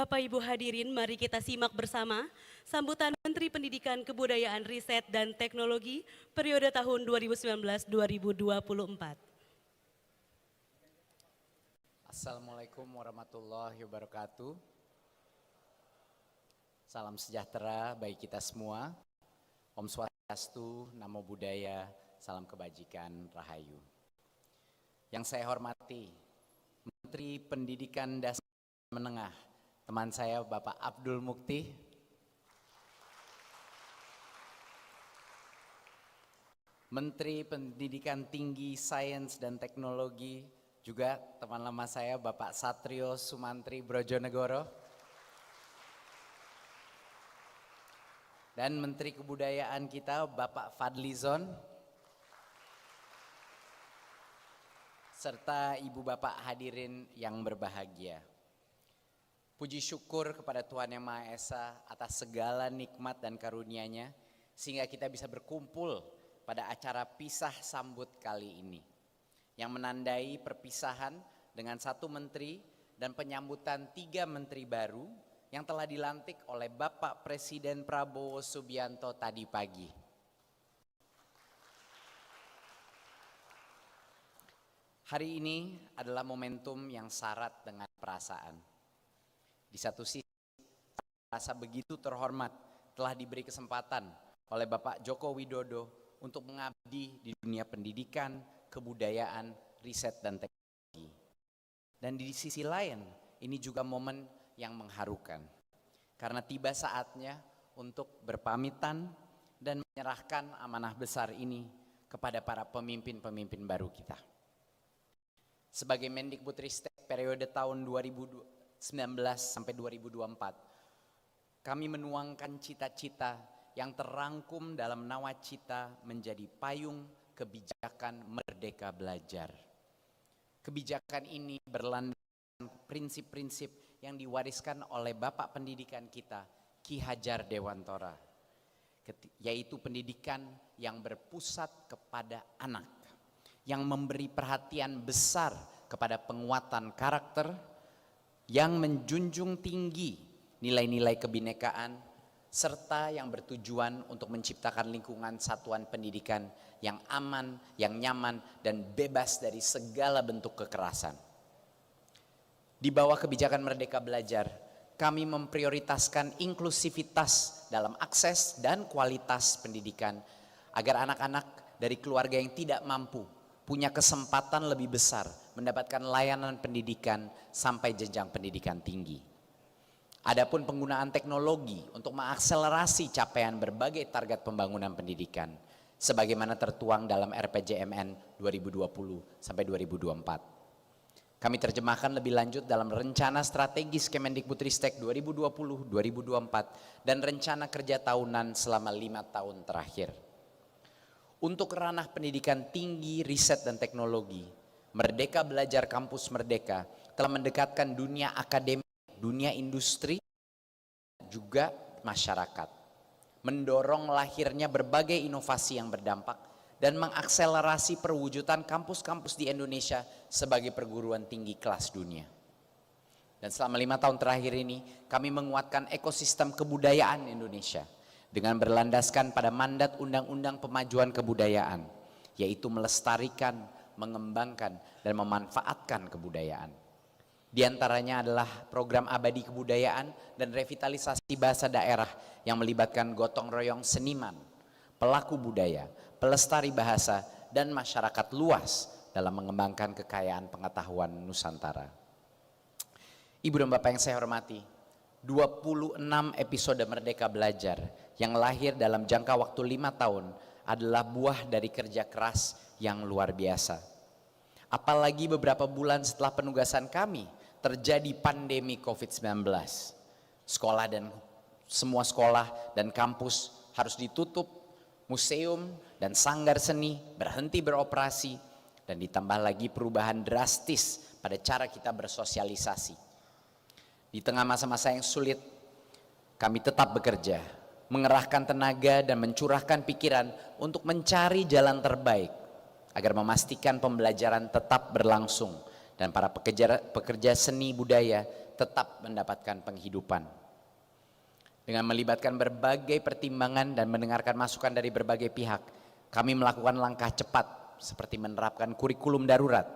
Bapak Ibu hadirin, mari kita simak bersama sambutan Menteri Pendidikan Kebudayaan Riset dan Teknologi periode tahun 2019-2024. Assalamualaikum warahmatullahi wabarakatuh. Salam sejahtera bagi kita semua. Om Swastiastu, Namo Buddhaya, salam kebajikan, Rahayu. Yang saya hormati, Menteri Pendidikan Dasar Menengah, teman saya Bapak Abdul Mukti, Menteri Pendidikan Tinggi, Sains dan Teknologi, juga teman lama saya Bapak Satrio Sumantri Brojonegoro, dan Menteri Kebudayaan kita Bapak Fadlizon, serta Ibu Bapak hadirin yang berbahagia. Puji syukur kepada Tuhan Yang Maha Esa atas segala nikmat dan karunia-Nya sehingga kita bisa berkumpul pada acara pisah sambut kali ini yang menandai perpisahan dengan satu menteri dan penyambutan 3 menteri baru yang telah dilantik oleh Bapak Presiden Prabowo Subianto tadi pagi. Hari ini adalah momentum yang syarat dengan perasaan. Di satu sisi, rasa begitu terhormat telah diberi kesempatan oleh Bapak Joko Widodo untuk mengabdi di dunia pendidikan, kebudayaan, riset dan teknologi. Dan di sisi lain, ini juga momen yang mengharukan. Karena tiba saatnya untuk berpamitan dan menyerahkan amanah besar ini kepada para pemimpin-pemimpin baru kita. Sebagai Mendikbudristek periode tahun 2019 sampai 2024, kami menuangkan cita-cita yang terangkum dalam nawacita menjadi payung kebijakan Merdeka Belajar. Kebijakan ini berlandaskan prinsip-prinsip yang diwariskan oleh Bapak Pendidikan kita, Ki Hajar Dewantara, yaitu pendidikan yang berpusat kepada anak, yang memberi perhatian besar kepada penguatan karakter, yang menjunjung tinggi nilai-nilai kebinekaan, serta yang bertujuan untuk menciptakan lingkungan satuan pendidikan yang aman, yang nyaman, dan bebas dari segala bentuk kekerasan. Di bawah kebijakan Merdeka Belajar, kami memprioritaskan inklusivitas dalam akses dan kualitas pendidikan agar anak-anak dari keluarga yang tidak mampu punya kesempatan lebih besar mendapatkan layanan pendidikan sampai jenjang pendidikan tinggi. Adapun penggunaan teknologi untuk mengakselerasi capaian berbagai target pembangunan pendidikan sebagaimana tertuang dalam RPJMN 2020 sampai 2024. Kami terjemahkan lebih lanjut dalam rencana strategis Kemendikbudristek 2020-2024 dan rencana kerja tahunan selama 5 tahun terakhir. Untuk ranah pendidikan tinggi, riset dan teknologi, Merdeka Belajar Kampus Merdeka telah mendekatkan dunia akademik, dunia industri, juga masyarakat, mendorong lahirnya berbagai inovasi yang berdampak dan mengakselerasi perwujudan kampus-kampus di Indonesia sebagai perguruan tinggi kelas dunia. Dan selama 5 tahun terakhir ini kami menguatkan ekosistem kebudayaan Indonesia dengan berlandaskan pada mandat Undang-Undang Pemajuan Kebudayaan, yaitu melestarikan, mengembangkan, dan memanfaatkan kebudayaan. Di antaranya adalah program abadi kebudayaan dan revitalisasi bahasa daerah yang melibatkan gotong royong seniman, pelaku budaya, pelestari bahasa, dan masyarakat luas dalam mengembangkan kekayaan pengetahuan Nusantara. Ibu dan Bapak yang saya hormati, 26 episode Merdeka Belajar yang lahir dalam jangka waktu 5 tahun adalah buah dari kerja keras yang luar biasa. Apalagi beberapa bulan setelah penugasan kami terjadi pandemi COVID-19. Semua sekolah dan kampus harus ditutup, museum dan sanggar seni berhenti beroperasi, dan ditambah lagi perubahan drastis pada cara kita bersosialisasi. Di tengah masa-masa yang sulit, kami tetap bekerja, mengerahkan tenaga dan mencurahkan pikiran untuk mencari jalan terbaik agar memastikan pembelajaran tetap berlangsung dan para pekerja seni budaya tetap mendapatkan penghidupan. Dengan melibatkan berbagai pertimbangan dan mendengarkan masukan dari berbagai pihak, kami melakukan langkah cepat seperti menerapkan kurikulum darurat,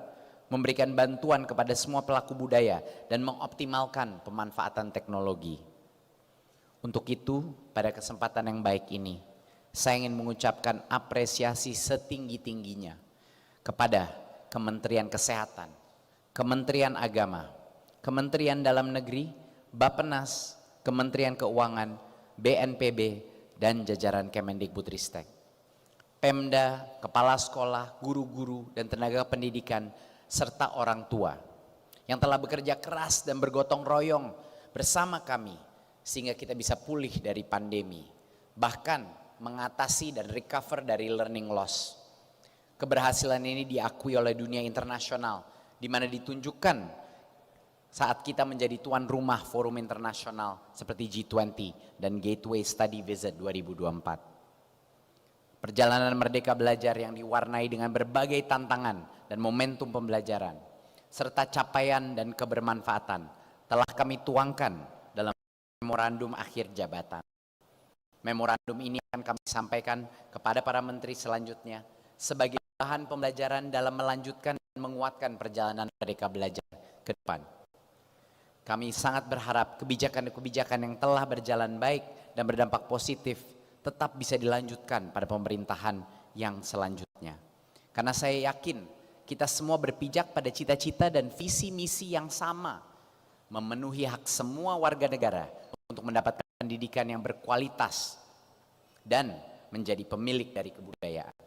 memberikan bantuan kepada semua pelaku budaya, dan mengoptimalkan pemanfaatan teknologi. Untuk itu, pada kesempatan yang baik ini, saya ingin mengucapkan apresiasi setinggi-tingginya kepada Kementerian Kesehatan, Kementerian Agama, Kementerian Dalam Negeri, Bappenas, Kementerian Keuangan, BNPB, dan jajaran Kemendikbudristek, Pemda, kepala sekolah, guru-guru, dan tenaga pendidikan, serta orang tua yang telah bekerja keras dan bergotong royong bersama kami sehingga kita bisa pulih dari pandemi, bahkan mengatasi dan recover dari learning loss. Keberhasilan ini diakui oleh dunia internasional, di mana ditunjukkan saat kita menjadi tuan rumah forum internasional seperti G20 dan Gateway Study Visit 2024. Perjalanan Merdeka Belajar yang diwarnai dengan berbagai tantangan dan momentum pembelajaran, serta capaian dan kebermanfaatan telah kami tuangkan dalam memorandum akhir jabatan. Memorandum ini akan kami sampaikan kepada para menteri selanjutnya sebagai bahan pembelajaran dalam melanjutkan dan menguatkan perjalanan Merdeka Belajar ke depan. Kami sangat berharap kebijakan-kebijakan yang telah berjalan baik dan berdampak positif tetap bisa dilanjutkan pada pemerintahan yang selanjutnya. Karena saya yakin kita semua berpijak pada cita-cita dan visi misi yang sama, memenuhi hak semua warga negara untuk mendapatkan pendidikan yang berkualitas dan menjadi pemilik dari kebudayaan.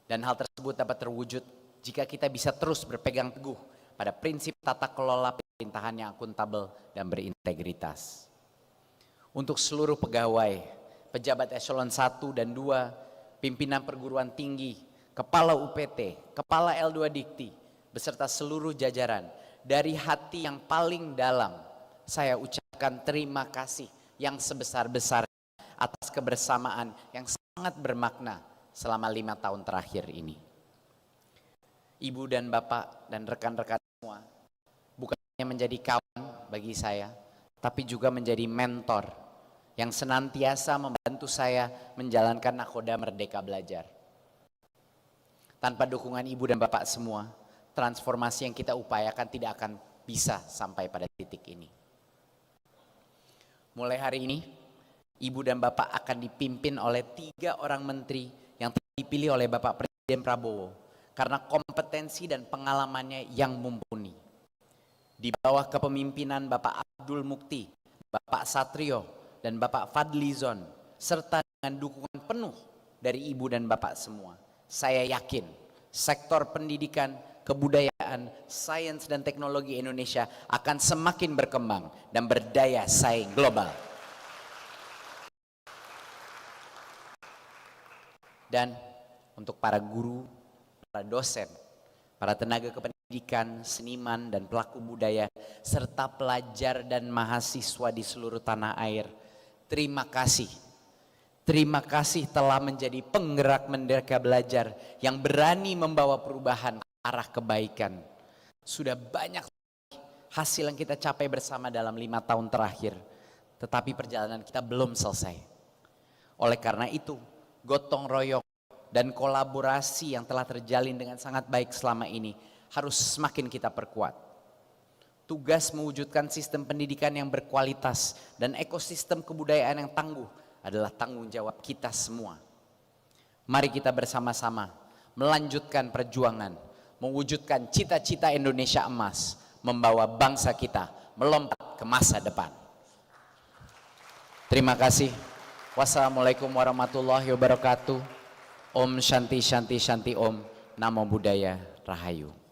Dan hal tersebut dapat terwujud jika kita bisa terus berpegang teguh pada prinsip tata kelola pemerintahan yang akuntabel dan berintegritas. Untuk seluruh pegawai, pejabat eselon 1 dan 2, pimpinan perguruan tinggi, kepala UPT, kepala L2 Dikti, beserta seluruh jajaran, dari hati yang paling dalam, saya ucapkan terima kasih yang sebesar-besarnya atas kebersamaan yang sangat bermakna selama 5 tahun terakhir ini. Ibu dan Bapak dan rekan-rekan semua, bukan hanya menjadi kawan bagi saya, tapi juga menjadi mentor yang senantiasa membantu saya menjalankan nakhoda Merdeka Belajar. Tanpa dukungan Ibu dan Bapak semua, transformasi yang kita upayakan tidak akan bisa sampai pada titik ini. Mulai hari ini, Ibu dan Bapak akan dipimpin oleh 3 orang menteri yang dipilih oleh Bapak Presiden Prabowo karena kompetensi dan pengalamannya yang mumpuni. Di bawah kepemimpinan Bapak Abdul Mukti, Bapak Satrio, dan Bapak Fadlizon, serta dengan dukungan penuh dari Ibu dan Bapak semua, saya yakin sektor pendidikan, kebudayaan, sains dan teknologi Indonesia akan semakin berkembang dan berdaya saing global. Dan untuk para guru, para dosen, para tenaga kependidikan, seniman dan pelaku budaya, serta pelajar dan mahasiswa di seluruh tanah air, terima kasih. Terima kasih telah menjadi penggerak Merdeka Belajar yang berani membawa perubahan ke arah kebaikan. Sudah banyak hasil yang kita capai bersama dalam 5 tahun terakhir, tetapi perjalanan kita belum selesai. Oleh karena itu, gotong royong dan kolaborasi yang telah terjalin dengan sangat baik selama ini harus semakin kita perkuat. Tugas mewujudkan sistem pendidikan yang berkualitas dan ekosistem kebudayaan yang tangguh adalah tanggung jawab kita semua. Mari kita bersama-sama melanjutkan perjuangan, mewujudkan cita-cita Indonesia emas, membawa bangsa kita melompat ke masa depan. Terima kasih. Wassalamualaikum warahmatullahi wabarakatuh. Om Shanti Shanti Shanti Om. Namo Buddhaya Rahayu.